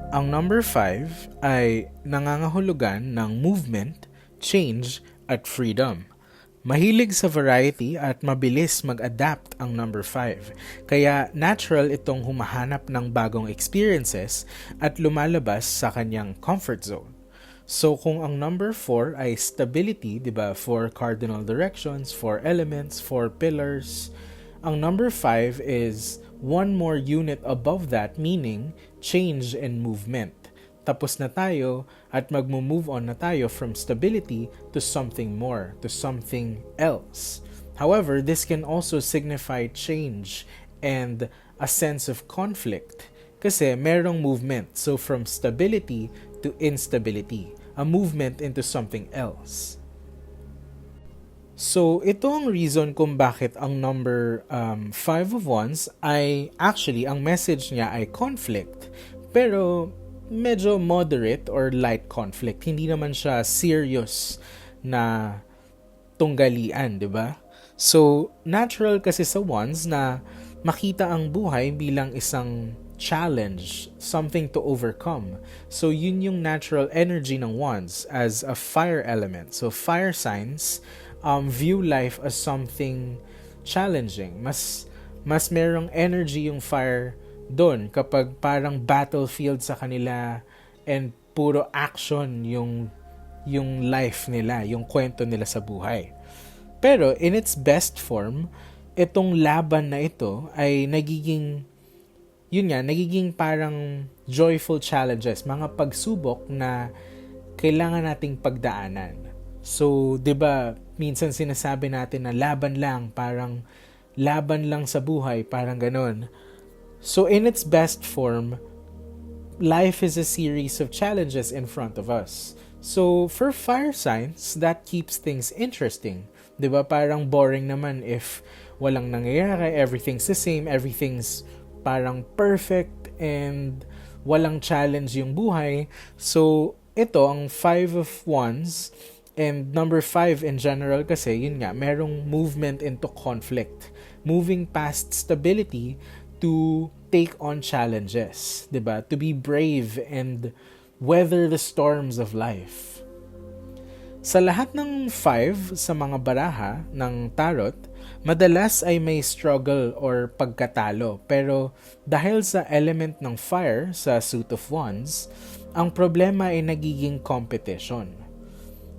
Ang number 5 ay nangangahulugan ng movement, change, at freedom. Mahilig sa variety at mabilis mag-adapt ang number 5. Kaya natural itong humahanap ng bagong experiences at lumalabas sa kanyang comfort zone. So kung ang number 4 ay stability, 'di ba? 4 cardinal directions, 4 elements, 4 pillars. Ang number 5 is one more unit above that, meaning change and movement. Tapos na tayo at magmo-move on na tayo from stability to something more, to something else. However, this can also signify change and a sense of conflict. Kasi merong movement. So from stability to instability. A movement into something else. So, ito ang reason kung bakit ang number 5 of Wands ay actually, ang message niya ay conflict. Pero, medyo moderate or light conflict. Hindi naman siya serious na tunggalian, di ba? So, natural kasi sa Wands na makita ang buhay bilang isang challenge, something to overcome. So, yun yung natural energy ng Wands as a fire element. So, fire signs view life as something challenging. Mas merong energy yung fire doon kapag parang battlefield sa kanila and puro action yung life nila, yung kwento nila sa buhay. Pero in its best form, itong laban na ito ay nagiging parang joyful challenges, mga pagsubok na kailangan nating pagdaanan. So, 'di ba, minsan sinasabi natin na laban lang sa buhay, parang ganun. So, in its best form, life is a series of challenges in front of us. So, for fire signs, that keeps things interesting. 'Di ba? Parang boring naman if walang nangyayari, everything's the same, everything's parang perfect and walang challenge yung buhay. So, ito, ang 5 of Wands and number 5 in general kasi, yun nga, merong movement into conflict. Moving past stability to take on challenges. 'Di ba? To be brave and weather the storms of life. Sa lahat ng 5 sa mga baraha ng tarot, madalas ay may struggle or pagkatalo. Pero dahil sa element ng fire sa suit of wands, ang problema ay nagiging competition.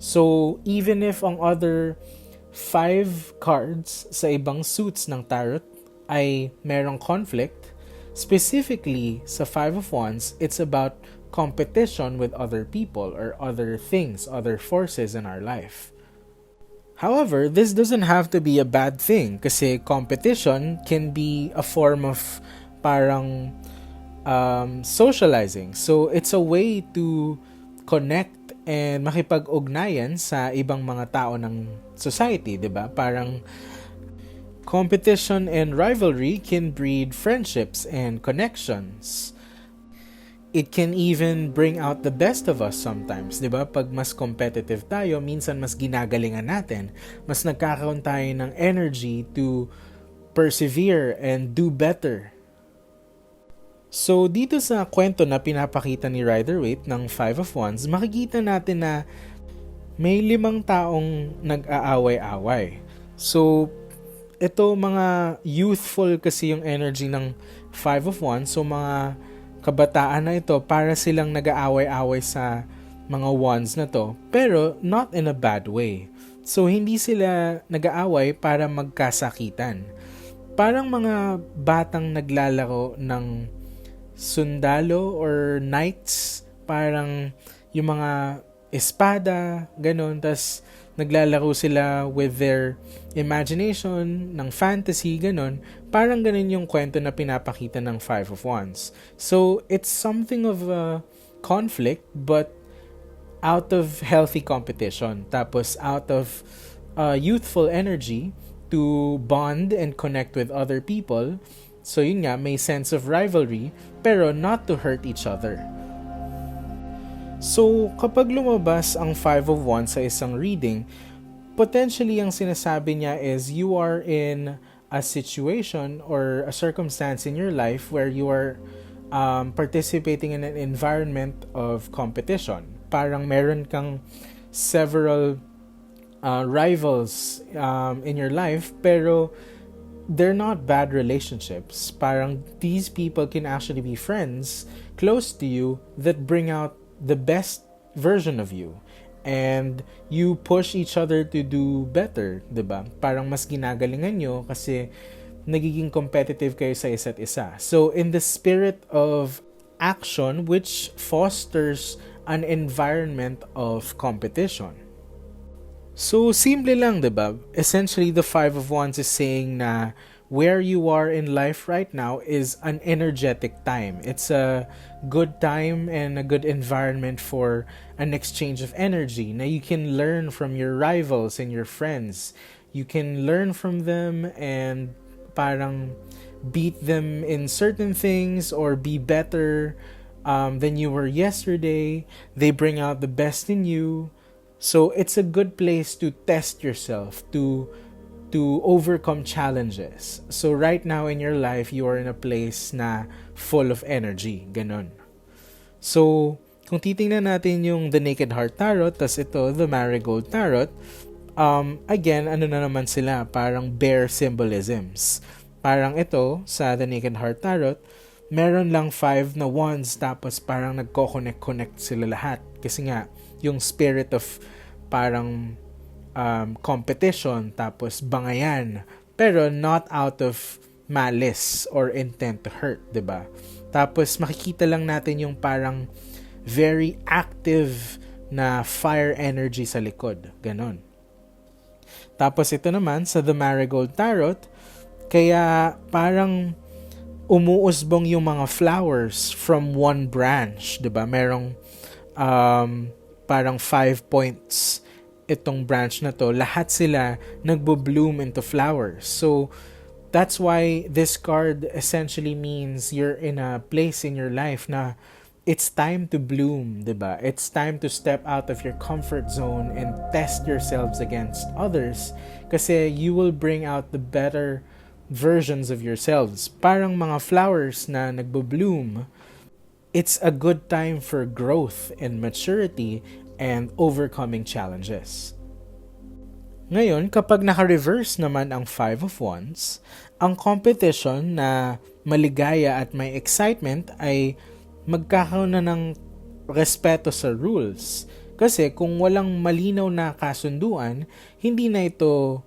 So even if ang other 5 cards sa ibang suits ng tarot ay merong conflict, specifically sa 5 of wands, it's about competition with other people or other things, other forces in our life. However, this doesn't have to be a bad thing kasi competition can be a form of parang socializing. So, it's a way to connect and makipag-ugnayan sa ibang mga tao ng society, 'di ba? Parang competition and rivalry can breed friendships and connections. It can even bring out the best of us sometimes, 'di ba? Pag mas competitive tayo, minsan mas ginagalingan natin, mas nagkakaroon tayo ng energy to persevere and do better. So, dito sa kwento na pinapakita ni Rider-Waite ng 5 of Wands, makikita natin na may 5 taong nag-aaway-away. So, ito mga youthful kasi yung energy ng 5 of Wands. So, mga kabataan na ito, para silang nag-aaway-away sa mga wands na to, pero not in a bad way. So, hindi sila nag-aaway para magkasakitan. Parang mga batang naglalaro ng sundalo or knights, parang yung mga espada, ganun, tas naglalaro sila with their imagination, ng fantasy, ganun. Parang ganun yung kwento na pinapakita ng 5 of Wands. So, it's something of a conflict, but out of healthy competition. Tapos, out of youthful energy to bond and connect with other people. So, yun nga, may sense of rivalry, pero not to hurt each other. So, kapag lumabas ang 5 of Wands sa isang reading, potentially ang sinasabi niya is you are in a situation or a circumstance in your life where you are participating in an environment of competition. Parang meron kang several rivals in your life, pero they're not bad relationships. Parang these people can actually be friends close to you that bring out the best version of you. And you push each other to do better, 'di ba? Parang mas ginagalingan nyo kasi nagiging competitive kayo sa isa't isa. So in the spirit of action which fosters an environment of competition. So, simple lang, diba? Essentially, the Five of Wands is saying na where you are in life right now is an energetic time. It's a good time and a good environment for an exchange of energy. Now, you can learn from your rivals and your friends. You can learn from them and parang beat them in certain things or be better than you were yesterday. They bring out the best in you. So it's a good place to test yourself, to overcome challenges. So right now in your life, you are in a place na full of energy, ganon. So kung titingnan natin yung The Naked Heart Tarot, tas ito, The Marigold Tarot, again, ano na naman sila, parang bear symbolisms. Parang ito, sa The Naked Heart Tarot, meron lang 5 na wands, tapos parang nagko-connect sila lahat. Kasi nga, yung spirit of parang competition, tapos bangayan, pero not out of malice or intent to hurt, 'di ba? Tapos makikita lang natin yung parang very active na fire energy sa likod, ganon. Tapos ito naman sa The Marigold Tarot, kaya parang umuusbong yung mga flowers from one branch, 'di ba? Merong parang 5 points itong branch na to. Lahat sila nagbo-bloom into flowers. So that's why this card essentially means you're in a place in your life na it's time to bloom, 'di ba? It's time to step out of your comfort zone and test yourselves against others kasi you will bring out the better versions of yourselves. Parang mga flowers na nagbo-bloom. It's a good time for growth and maturity and overcoming challenges. Ngayon, kapag naka-reverse naman ang Five of Wands, ang competition na maligaya at may excitement ay magkakaroon na ng respeto sa rules. Kasi kung walang malinaw na kasunduan, hindi na ito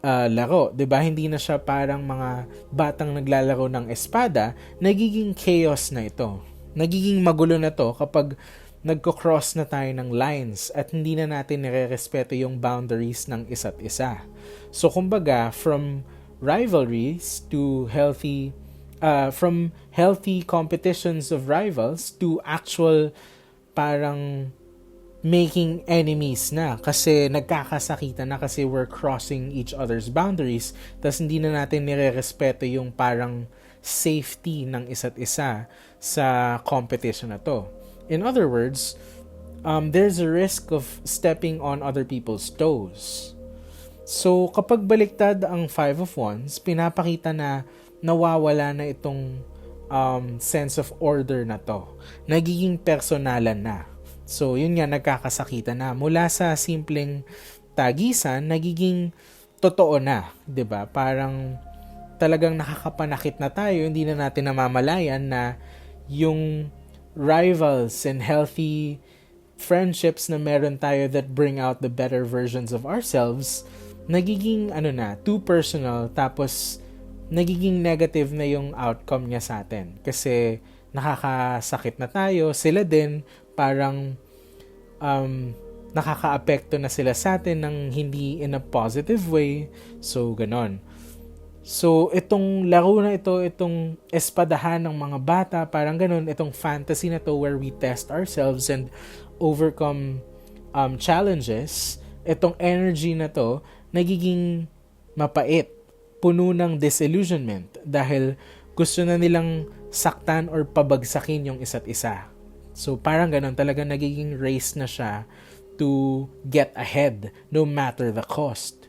laro, 'di ba? Hindi na siya parang mga batang naglalaro ng espada, nagiging chaos na ito. Nagiging magulo na to kapag nagko-cross na tayo ng lines at hindi na natin nire-respeto yung boundaries ng isa't isa. So kumbaga, from rivalries to healthy competitions of rivals to actual parang making enemies na kasi nagkakasakitan na kasi we're crossing each other's boundaries, tas hindi na natin nire-respeto yung parang safety ng isa't isa sa competition na to. In other words, there's a risk of stepping on other people's toes. So, kapag baliktad ang Five of Wands, pinapakita na nawawala na itong sense of order na to. Nagiging personalan na. So, yun nga, nagkakasakitan na. Mula sa simpleng tagisan, nagiging totoo na. 'Di ba? Parang talagang nakakapanakit na tayo, hindi na natin namamalayan na yung rivals and healthy friendships na meron tayo that bring out the better versions of ourselves, nagiging too personal, tapos nagiging negative na yung outcome niya sa atin. Kasi nakakasakit na tayo, sila din parang nakakaapekto na sila sa atin ng hindi in a positive way. So, ganon. So, itong laro na ito, itong espadahan ng mga bata, parang ganun, itong fantasy na to where we test ourselves and overcome challenges, itong energy na to, nagiging mapait, puno ng disillusionment dahil gusto na nilang saktan or pabagsakin yung isa't isa. So, parang ganun, talaga nagiging race na siya to get ahead no matter the cost.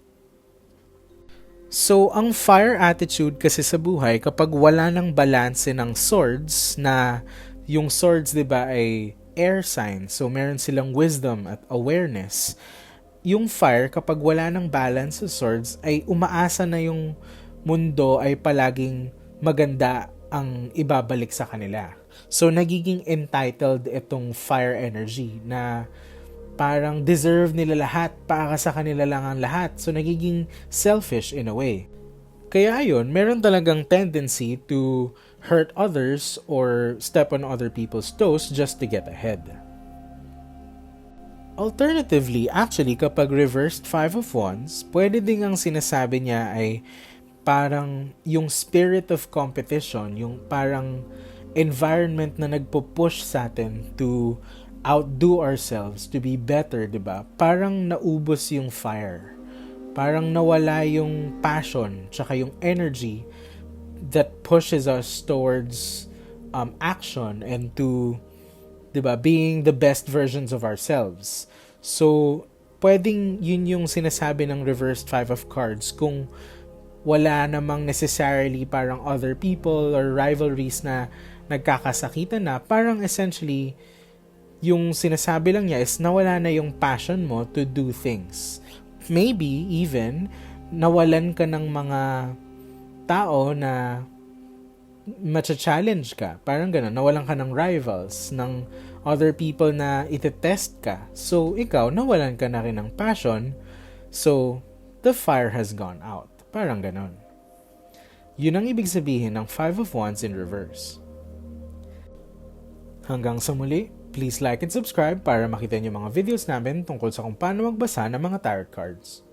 So, ang fire attitude kasi sa buhay, kapag wala ng balanse ng swords, na yung swords, di ba, ay air sign. So, meron silang wisdom at awareness. Yung fire, kapag wala ng balance sa swords, ay umaasa na yung mundo ay palaging maganda ang ibabalik sa kanila. So, nagiging entitled itong fire energy na parang deserve nila lahat, para sa kanila lang ang lahat. So, nagiging selfish in a way. Kaya ayun, meron talagang tendency to hurt others or step on other people's toes just to get ahead. Alternatively, actually, kapag reversed Five of Wands, pwede ding ang sinasabi niya ay parang yung spirit of competition, yung parang environment na nagpo-push sa atin to outdo ourselves, to be better, di ba? Parang naubos yung fire. Parang nawala yung passion, tsaka yung energy that pushes us towards action and to, di ba, being the best versions of ourselves. So, pwedeng yun yung sinasabi ng reversed Five of Cards kung wala namang necessarily parang other people or rivalries na nagkakasakitan na, parang essentially yung sinasabi lang niya is nawala na yung passion mo to do things. Maybe even nawalan ka ng mga tao na matcha-challenge ka. Parang gano'n, nawalan ka ng rivals, ng other people na itetest ka. So, ikaw, nawalan ka na rin ng passion. So, the fire has gone out. Parang gano'n. Yun ang ibig sabihin ng Five of Wands in reverse. Hanggang sa muli, please like and subscribe para makita niyo mga videos namin tungkol sa kung paano magbasa ng mga tarot cards.